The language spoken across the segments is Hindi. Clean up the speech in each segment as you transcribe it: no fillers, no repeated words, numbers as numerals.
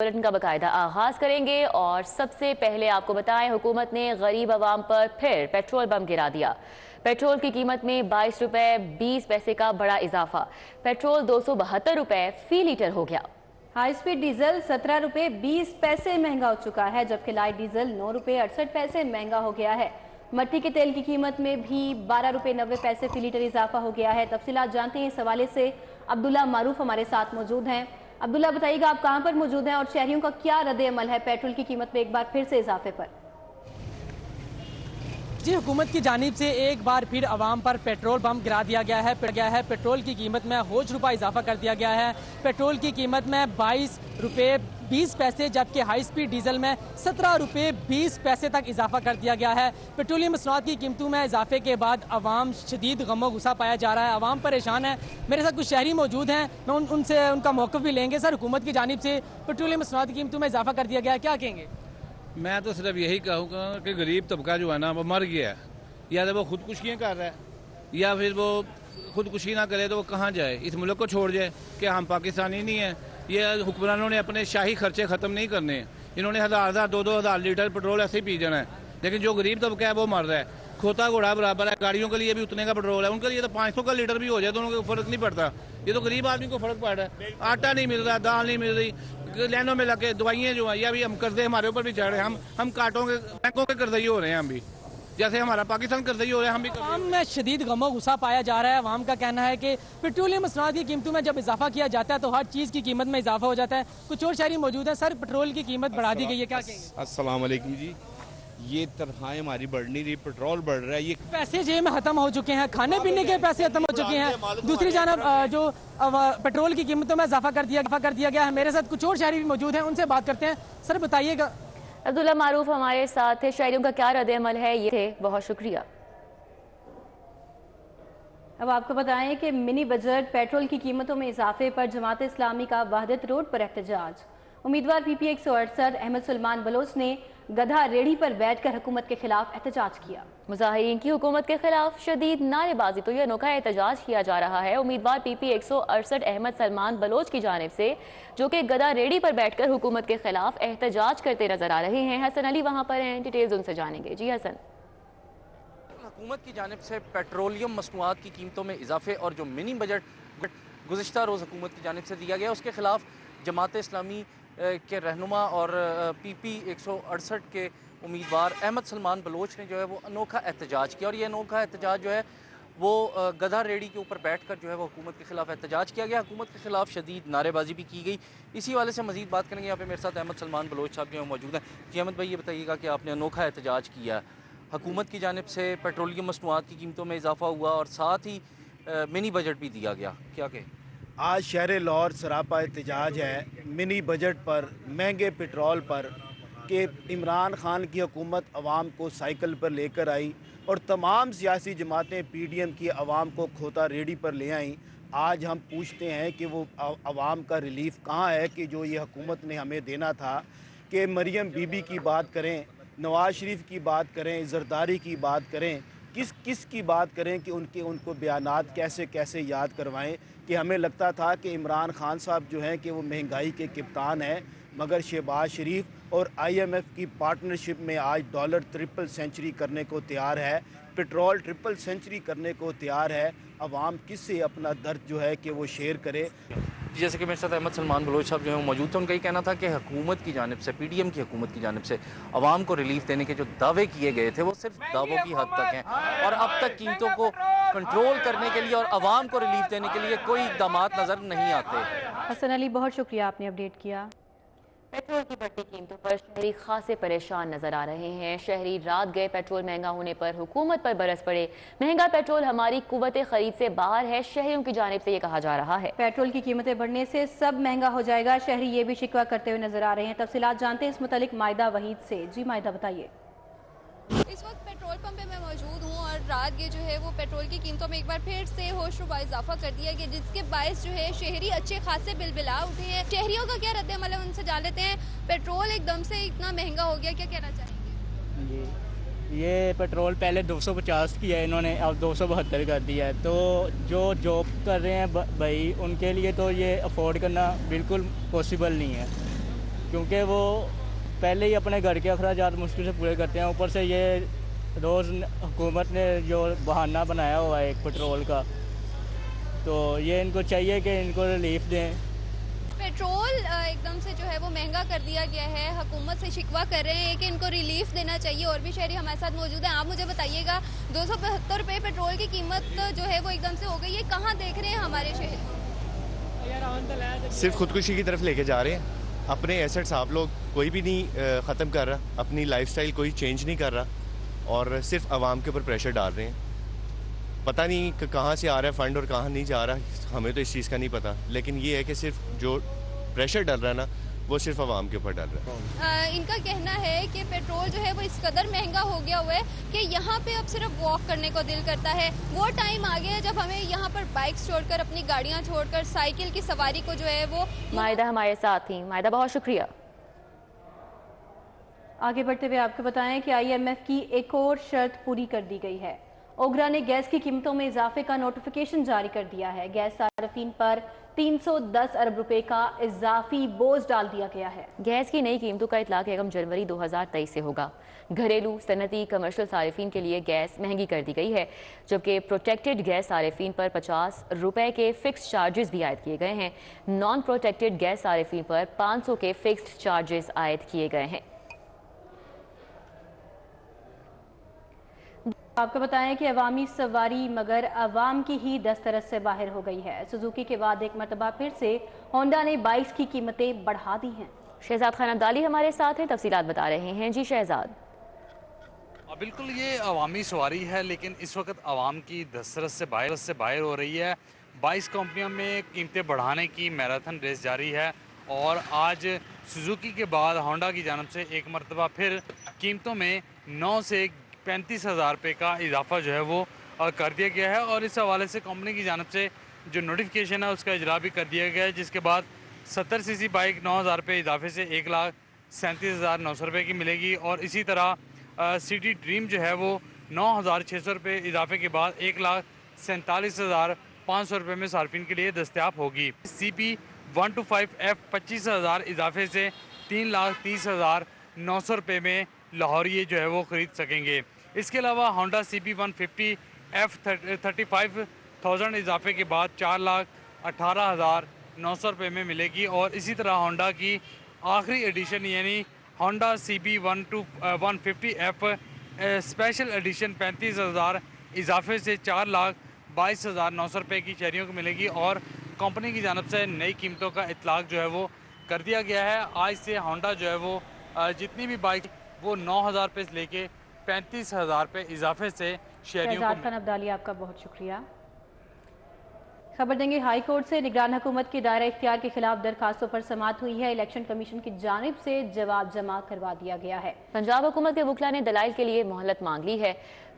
बुलेटिन का बाकायदा आगाज करेंगे और सबसे पहले आपको बताएं, हुकूमत ने गरीब आवाम पर फिर पेट्रोल बम गिरा दिया। पेट्रोल की कीमत में 22 रुपए 20 पैसे का बड़ा इजाफा। पेट्रोल 272 रुपए फी लीटर हो गया। हाई स्पीड डीजल 17 रुपए 20 पैसे महंगा हो चुका है, जबकि लाइट डीजल 9 रुपए 68 पैसे महंगा हो गया है। मट्टी के तेल की कीमत में भी 12 रुपए 90 पैसे फी लीटर इजाफा हो गया है। तफसीलात जानते हैं इस हवाले से अब्दुल्ला मारूफ हमारे साथ मौजूद हैं। अब्दुल्ला, बताइएगा आप कहां पर मौजूद हैं और शहरियों का क्या रद्द अमल है पेट्रोल की कीमत में एक बार फिर से इजाफे पर? जी, हुकूमत की जानिब से एक बार फिर आवाम पर पेट्रोल बम गिरा दिया गया है। पेट्रोल की कीमत में होश रुपया इजाफा कर दिया गया है। पेट्रोल की कीमत में 22 रुपये 20 पैसे, जबकि हाई स्पीड डीजल में 17 रुपये 20 पैसे तक इजाफा कर दिया गया है। पेट्रोलियम मसनूआत की कीमतों में इजाफे के बाद आवाम शदीद गमो गुस्सा पाया जा रहा है। आवाम परेशान है। मेरे साथ कुछ शहरी मौजूद हैं, मैं उनसे उनका मौक़िफ़ भी लेंगे। सर, हुकूमत की जानिब से पेट्रोलियम मसनूआत की कीमतों में इजाफा कर दिया गया है, क्या कहेंगे? मैं तो सिर्फ यही कहूँगा कि गरीब तबका जो है ना वो मर गया है। या तो वो खुदकुशियाँ कर रहा है या फिर वो खुदकुशी ना करे तो वो कहाँ जाए, इस मुल्क को छोड़ जाए। कि हम पाकिस्तानी नहीं हैं। ये हुक्मरानों ने अपने शाही खर्चे ख़त्म नहीं करने हैं। इन्होंने 1000 2,000 लीटर पेट्रोल ऐसे ही पी जाना है, लेकिन जो गरीब तबका है वो मर रहा है। खोता घोड़ा बराबर है। गाड़ियों के लिए भी उतने का पेट्रोल है, उनके लिए तो 500 का लीटर भी हो जाए तो उनको फ़र्क नहीं पड़ता। ये तो गरीब आदमी को फ़र्क पड़ रहा है। आटा नहीं मिल रहा, दाल नहीं मिल रही, लाइनों में लगे दवाइयाँ जो हैं, या भी हम कर्जे हमारे ऊपर भी चढ़ रहे हैं। हम काटों के बैंकों के कर्जे हो रहे हैं, हम भी जैसे हमारा पाकिस्तान कर्जे हो रहे हैं, हम भी। आवाम में शदीद गमो गुस्सा पाया जा रहा है। आवाम का कहना है कि पेट्रोलियम मसनूआत की कीमतों में जब इजाफा किया जाता है तो हर चीज़ की कीमत में इजाफा हो जाता है। कुछ और शहरी मौजूद है। सर, पेट्रोल की कीमत बढ़ा दी गई है, क्या कहेंगे? अस्सलाम वालेकुम जी, ये तनख्वाहें हमारी बढ़ नहीं रही, पेट्रोल बढ़ रहा है। ये पैसे जेब में खत्म हो चुके हैं, खाने पीने के पैसे खत्म हो चुके हैं। दूसरी जानब जो पेट्रोल की कीमतों में इजाफा कर दिया गया है। मेरे साथ कुछ और शहरी भी मौजूद हैं, उनसे बात करते हैं। सर, बताइएगा। अब्दुल्ला मारूफ हमारे साथ थे। शहरियों का क्या रद्द अमल है, ये थे, बहुत शुक्रिया। अब आपको बताएं कि मिनी बजट पेट्रोल की कीमतों में इजाफे पर जमात इस्लामी का वहदत रोड पर एहतजाज। उम्मीदवार PP 168 अहमद सलमान बलोच ने गधा रेड़ी पर बैठकर हुकूमत के खिलाफ एहतजाज किया। मुजाहिरीन की हुकूमत के खिलाफ शदीद नारेबाजी, तो यह अनोखा एहतजाज किया जा रहा है उम्मीदवार PP 168 अहमद सलमान बलोच की जानिब से, जो कि गधा रेडी पर बैठकर हुकूमत के खिलाफ एहतजाज करते नजर आ रहे हैं। हसन अली वहाँ पर हैं, डिटेल्स उनसे जानेंगे। जी हसन। हुकूमत की जानिब से पेट्रोलियम मसनूआत की कीमतों में इजाफे और जो मिनी बजट गुज़िश्ता रोज़ हुकूमत की जानिब से दिया गया, उसके खिलाफ जमात इस्लामी के रहनुमा और PP 168 के उम्मीदवार अहमद सलमान बलोच ने जो है वो अनोखा एहतजाज किया। और ये अनोखा एहतजाज जो है वो गधा रेडी के ऊपर बैठ कर जो है वो हुकूमत के खिलाफ एहतजाज किया गया। हुकूमत के खिलाफ शदीद नारेबाजी भी की गई। इसी वाले से मजीद बात करेंगे। यहाँ पे मेरे साथ अहमद सलमान बलोच साहब जो है मौजूद हैं। जी अहमद भाई, ये बताइएगा कि आपने अनोखा एहतजाज किया, हुकूमत की जानिब से पेट्रोलियम मसनूआत की कीमतों में इजाफा हुआ और साथ ही मिनी बजट भी दिया गया, क्या कहें? आज शहर लाहौर सरापा एहतजाज है मिनी बजट पर, महंगे पेट्रोल पर, कि इमरान खान की हुकूमत अवाम को साइकिल पर लेकर आई और तमाम सियासी जमातें PDM की अवाम को खोता रेडी पर ले आई। आज हम पूछते हैं कि वो अवाम का रिलीफ कहाँ है कि जो ये हुकूमत ने हमें देना था। कि मरियम बीबी की बात करें, नवाज शरीफ की बात करें, जरदारी की बात करें, किस की बात करें कि उनको बयानात कैसे कैसे याद करवाएं। कि हमें लगता था कि इमरान खान साहब जो हैं कि वो महंगाई के कप्तान हैं, मगर शहबाज शरीफ और IMF की पार्टनरशिप में आज डॉलर ट्रिपल सेंचुरी करने को तैयार है, पेट्रोल ट्रिपल सेंचुरी करने को तैयार है। अवाम किससे अपना दर्द जो है कि वो शेयर करे। जैसे कि मेरे साथ अहमद सलमान बलोच साहब जो है मौजूद थे, उनका ही कहना था कि हुकूमत की जानिब से, PDM की हुकूमत की जानिब से आवाम को रिलीफ देने के जो दावे किए गए थे वो सिर्फ दावों की हद तक हैं और अब तक कीमतों को कंट्रोल करने के लिए और आवाम को रिलीफ देने के लिए कोई इक़दाम नज़र नहीं आते। हसन अली, बहुत शुक्रिया, आपने अपडेट किया। पेट्रोल की बढ़ती कीमतों पर शहरी खासे परेशान नजर आ रहे हैं। शहरी रात गए पेट्रोल महंगा होने पर हुकूमत पर बरस पड़े। महंगा पेट्रोल हमारी कुव्वत खरीद से बाहर है, शहरियों की जानिब से ये कहा जा रहा है। पेट्रोल की कीमतें बढ़ने से सब महंगा हो जाएगा, शहरी ये भी शिकवा करते हुए नजर आ रहे हैं। तफसीलात जानते हैं इस मुतालिक मायदा वहीद से। जी मायदा, बताइए। इस वक्त पेट्रोल पंप पे मैं मौजूद हूँ और रात ये जो है वो पेट्रोल की कीमतों में एक बार फिर से होश रुबा इजाफा कर दिया गया, जिसके बायस जो है शहरी अच्छे खासे बिलबिला उठे हैं। शहरियों का क्या रद्द अमल है, उनसे जान लेते हैं। पेट्रोल एकदम से इतना महंगा हो गया, क्या कहना चाहेंगे? ये पेट्रोल पहले 250 किया, इन्होंने अब 272 कर दिया है। तो जो जॉब कर रहे हैं भाई, उनके लिए तो ये अफोर्ड करना बिल्कुल पॉसिबल नहीं है। क्योंकि वो पहले ही अपने घर के अखराजात मुश्किल से पूरे करते हैं, ऊपर से ये रोज़ हुकूमत ने जो बहाना बनाया हुआ है एक पेट्रोल का, तो ये इनको चाहिए कि इनको रिलीफ दें। पेट्रोल एकदम से जो है वो महंगा कर दिया गया है, हुकूमत से शिकवा कर रहे हैं कि इनको रिलीफ देना चाहिए। और भी शहरी हमारे साथ मौजूद हैं। आप मुझे बताइएगा, 275 रुपये पेट्रोल की कीमत जो है वो एकदम से हो गई है, कहाँ देख रहे हैं हमारे शहर? सिर्फ खुदकुशी की तरफ लेके जा रहे हैं। अपने एसेट्स आप लोग कोई भी नहीं ख़त्म कर रहा, अपनी लाइफस्टाइल कोई चेंज नहीं कर रहा और सिर्फ आवाम के ऊपर प्रेशर डाल रहे हैं। पता नहीं कि कहाँ से आ रहा है फ़ंड और कहाँ नहीं जा रहा, हमें तो इस चीज़ का नहीं पता, लेकिन ये है कि सिर्फ जो प्रेशर डल रहा है ना, वो सिर्फ आवाम के ऊपर डल रहा है। इनका कहना है कि पेट्रोल जो है वो इस कदर महंगा हो गया हुआ है कि यहाँ पे अब सिर्फ वॉक करने को दिल करता है। वो टाइम आ गया है जब हमें यहाँ पर बाइक्स छोड़कर, अपनी गाड़ियाँ छोड़कर साइकिल की सवारी को जो है वो। मायदा हमारे साथ थी। मायदा, बहुत शुक्रिया। आगे बढ़ते हुए आपको बताएं कि IMF की एक और शर्त पूरी कर दी गई है। ओगरा ने गैस की कीमतों में इजाफे का नोटिफिकेशन जारी कर दिया है। गैस सार्फिन पर 310 अरब रुपए का इजाफी बोझ डाल दिया गया है। गैस की नई कीमतों का इतलाक 1 जनवरी 2023 से होगा। घरेलू, सनती, कमर्शियल सारिफिन के लिए गैस महंगी कर दी गई है, जबकि प्रोटेक्टेड गैस सारिफिन पर 50 रुपए के फिक्स्ड चार्जेस भी आयद किए गए हैं। नॉन प्रोटेक्टेड गैस सारिफिन पर 500 के फिक्स्ड चार्जेस आयद किए गए हैं। आपको बताएं कि अवामी सवारी मगर अवाम की ही दस्तरस से बाहर हो गई है। सुजुकी के बाद एक मरतबा फिर से होंडा ने बाइक्स की कीमतें बढ़ा दी हैं। शहजाद खान अब्दाली हमारे साथ हैं, तफसीलात बता रहे हैं। जी शहजाद। बिल्कुल, ये अवामी सवारी है, लेकिन इस वक्त आवाम की दस्तरस से बाहर हो रही है। 22 कंपनियों में कीमतें बढ़ाने की मैराथन रेस जारी है और आज सुजुकी के बाद होंडा की जानब से एक मरतबा फिर कीमतों में 9 से 35 हज़ार रुपये का इजाफा जो है वो कर दिया गया है। और इस हवाले से कंपनी की जानब से जो नोटिफिकेशन है उसका इजरा भी कर दिया गया है, जिसके बाद 70 सीसी बाइक 9,000 रुपये इजाफे से 1,37,900 रुपये की मिलेगी। और इसी तरह सिटी ड्रीम जो है वो 9,600 रुपये इजाफे के बाद 1,47,500 रुपये में सार्फिन के लिए दस्तयाब होगी। CP 125F 25,000 इजाफे से 3,30,900 रुपये में लाहौरिये जो है वो ख़रीद सकेंगे। इसके अलावा होंडा CP 150F 35,000 इजाफे के बाद 4,18,900 रुपये में मिलेगी। और इसी तरह होंडा की आखिरी एडिशन यानी Honda CP 150F special edition 35,000 इजाफे से 4,22,900 रुपये की शहरियों को मिलेगी। और कंपनी की जानब से नई कीमतों का इतलाक जो है वो कर दिया गया है। आज से होंडा जो है वो जितनी भी बाइक वो 9,000 रुपये से लेके 35,000 रुपये इजाफे से शहरियों को। शहजाद खान अब्दाली, आपका बहुत शुक्रिया। खबर देंगे, हाई कोर्ट से निगरान हुकूमत की दायरा इख्तियार के खिलाफ दरखास्तों पर समाअत हुई है। इलेक्शन कमीशन की जानिब से जवाब जमा करवा दिया गया है। पंजाब हुकूमत के वकला ने दलाइल के लिए मोहलत मांग ली है।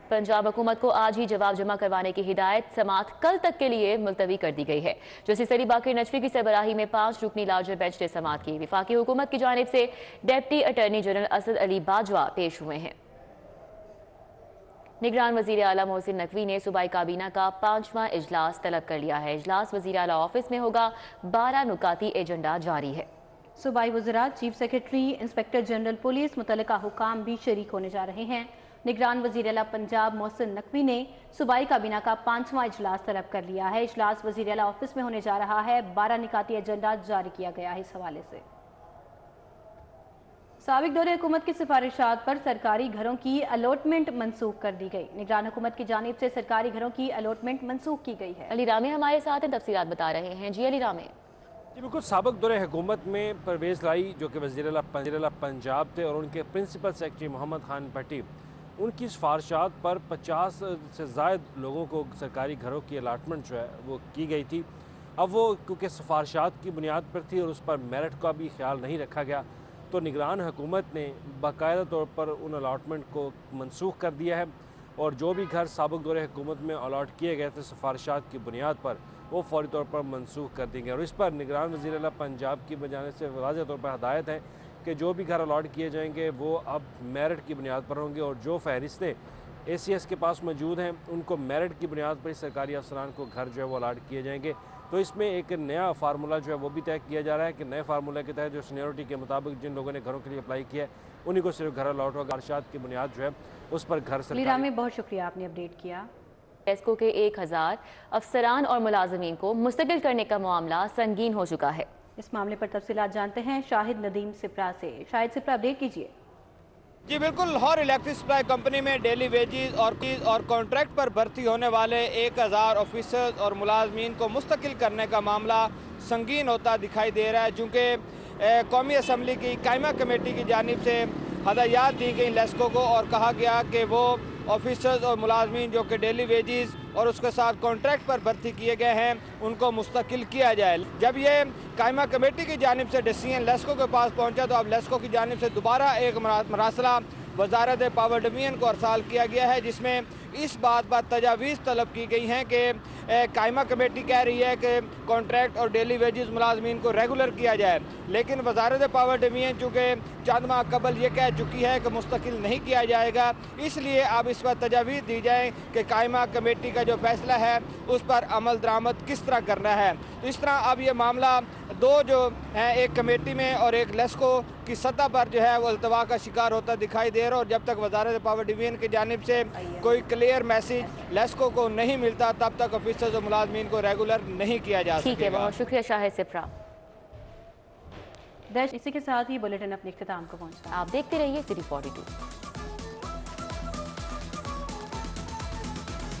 पंजाब हुकूमत को आज ही जवाब जमा करवाने की हिदायत समाअत कल तक के लिए मुलतवी कर दी गई है। जस्टिस सली बाकर नजफी की सरबराही में 5 रुकनी लार्जर बेंच ने समाअत की। विफाकी हुकूमत की जानिब से deputy attorney general Asad Ali Bajwa पेश हुए हैं। निगरान वज़ीर आला मोहसिन नकवी ने सूबाई काबीना का 5वां इजलास तलब कर लिया है। इजलास वज़ीर आला ऑफिस में होगा। 12 नुकाती एजेंडा जारी है। सूबाई वज़रा, chief secretary, inspector general police, मुतल्लिका हुकाम भी शरीक होने जा रहे हैं। निगरान वज़ीर आला पंजाब मोहसिन नकवी ने सूबाई काबीना का 5वां इजलास तलब कर लिया है। इजलास वज़ीर आला ऑफिस में होने जा रहा है। 12 निकाती एजेंडा जारी किया गया है। इस हवाले से साबिक दौरे हुकूमत की सिफारिशात पर सरकारी घरों की अलॉटमेंट मनसूख कर दी गई। निगरान हुकूमत की जानिब से सरकारी घरों की अलॉटमेंट मनसूख की गई है। अली रामे हमारे साथ हैं, तफसीलात बता रहे हैं। जी अली रामे। जी बिल्कुल, साबिक दौरे हुकूमत में परवेज़ लाई जो कि वज़ीर आला पंजाब थे और उनके प्रिंसिपल सेक्रेटरी मोहम्मद खान भट्टी, उनकी सिफारिशात पर 50 से ज़ायद लोगों को सरकारी घरों की अलाटमेंट जो है वो की गई थी। अब वो क्योंकि सिफारिशात की बुनियाद पर थी और उस पर मेरिट का भी ख्याल नहीं रखा गया, तो निगरान हुकूमत ने बाकायदा तौर पर उन अलाटमेंट को मनसूख कर दिया है। और जो भी घर साबिक दौरे हुकूमत में अलाट किए गए थे सिफारिशात की बुनियाद पर, वो फौरी तौर पर मनसूख कर देंगे। और इस पर निगरान वज़ीर आला पंजाब की बजाने से वाज़ेह तौर पर हदायत है कि जो भी घर अलॉट किए जाएंगे वो अब मेरिट की बुनियाद पर होंगे। और जो फहरिस्तें ACS के पास मौजूद हैं उनको मेरिट की बुनियाद पर सरकारी अफसरान को घर जो है वो अलॉट किए जाएंगे। तो इसमें एक नया फार्मूला जो है वो भी तय किया जा रहा है कि नए फार्मूले के तहत जो सीनियरिटी के मुताबिक जिन लोगों ने घरों के लिए अप्लाई किया है उन्हीं को सिर्फ घर अलॉट होगा। अरशाद की बुनियाद जो है उस पर घर सरकारी। में बहुत शुक्रिया, आपने अपडेट किया। लेस्को के 1000 अफसरान और मुलाजमीन को मुस्तकिल करने का मामला संगीन हो चुका है। इस मामले पर तफसीलात जानते हैं शाहिद नदीम सिप्रा से। शाहिद सिप्रा, अपडेट कीजिए। जी बिल्कुल, लाहौर इलेक्ट्रिक सप्लाई कंपनी में डेली वेजेस और कॉन्ट्रैक्ट पर भर्ती होने वाले 1000 ऑफिसर्स और मुलाजमीन को मुस्तकिल करने का मामला संगीन होता दिखाई दे रहा है, चूँकि कौमी असम्बली की कायमा कमेटी की जानिब से हदायत दी गई लेस्को को और कहा गया कि वो ऑफिसर्स और मुलाजमीन जो कि डेली वेजेस और उसके साथ कॉन्ट्रैक्ट पर भर्ती किए गए हैं उनको मुस्तकिल किया जाए। जब ये कायमा कमेटी की जानिब से डिसीजन लेस्को के पास पहुंचा तो अब लेस्को की जानिब से दोबारा एक मरासला वजारत पावर डिवीजन को अरसाल किया गया है, जिसमें इस बात पर तजावीज़ तलब की गई हैं कि कायमा कमेटी कह रही है कि कॉन्ट्रैक्ट और डेली वेजेस मुलाजमीन को रेगुलर किया जाए, लेकिन वजारत पावर डिवीजन चूँकि चंद माह कबल ये कह चुकी है कि मुस्तकिल नहीं किया जाएगा, इसलिए अब इस पर तजावीज़ दी जाए कि कायमा कमेटी का जो फैसला है उस पर अमल दरामद किस तरह करना है। तो इस तरह अब ये मामला दो जो हैं, एक कमेटी में और एक लेस्को की सतह पर जो है वो अल्तवा का शिकार होता दिखाई दे रहा है। और जब तक वजारत पावर डिवीजन की जानिब से कोई क्लियर मैसेज लेस्को को नहीं मिलता तब तक ऑफिसर्स और मुलाजमीन को रेगुलर नहीं किया जा सकेगा। ठीक है, बहुत शुक्रिया शाहिद सिप्रा। इसी के साथ ही बुलेटिन अपने इख्तिताम को पहुंचा। आप देखते रहिए सिटी 42।